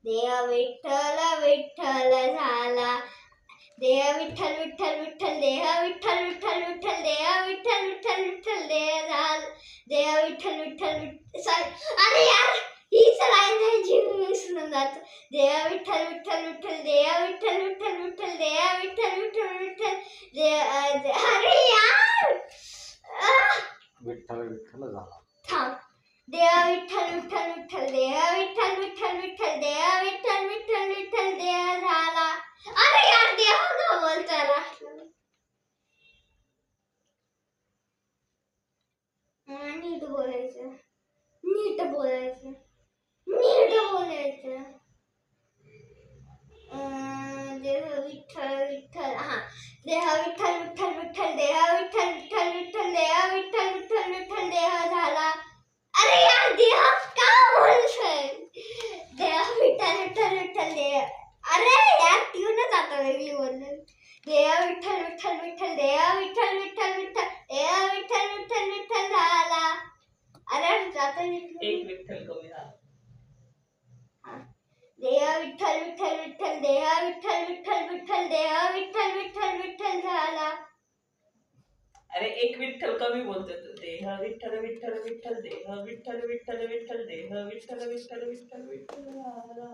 देव विठ्ठल विठ्ठल झाला. देव विठ्ठल विठ्ठल विठ्ठल देह विठ्ठल विठ्ठल विठ्ठल देह विठ्ठल विठ्ठल विठ्ठल देह झाला. देव विठ्ठल विठ्ठल सॉरी अरे यार हीच लाईन आहे जी विसरून जातो. देव विठ्ठल विठ्ठल विठ्ठल देह विठ्ठल विठ्ठल विठ्ठल देह विठ्ठल विठ्ठल विठ्ठल अरे यार विठ्ठल विठ्ठल झाला. थांब. देव विठ्ठल विठ्ठल विठ्ठल देह विठ्ठल विठ्ठल विठ्ठल देह विठ्ठल विठ्ठल विठ्ठल देह झाला. अरे यार देव का बोलता राहिला. नीट बोलायचं नीट बोलायचं नीट बोलायचं. देह विठ्ठल विठ्ठल हा देह विठ्ठल विठ्ठल विठ्ठल देह विठ्ठल विठ्ठल विठ्ठल देह विठ्ठल विठ्ठल विठ्ठल देह झाला. अरे यार देह का बोलतोय. देह विठ्ठल विठ्ठल विठ्ठल देह अरे यार ट्यूनच आता वेगळी बोलले. देह विठ्ठल विठ्ठल विठ्ठल देह विठ्ठल विठ्ठल विठ्ठल देह विठ्ठल विठ्ठल विठ्ठल झाला. अरे जाता एक विठ्ठल कमी झाला. देह विठ्ठल विठ्ठल विठ्ठल देह विठ्ठल विठ्ठल विठ्ठल देह विठ्ठल विठ्ठल विठ्ठल झाला. अरे एक विठ्ठल कमी बोलतोय तू. देह विठ्ठल विठ्ठल विठ्ठल देह विठ्ठल विठ्ठल विठ्ठल देह विठ्ठल विठ्ठल विठ्ठल विठ्ठल झाला.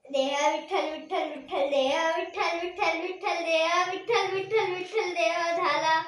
देह विठ्ठल विठ्ठल विठ्ठल देह विठ्ठल विठ्ठल विठ्ठल देह विठ्ठल विठ्ठल विठ्ठल देह झाला.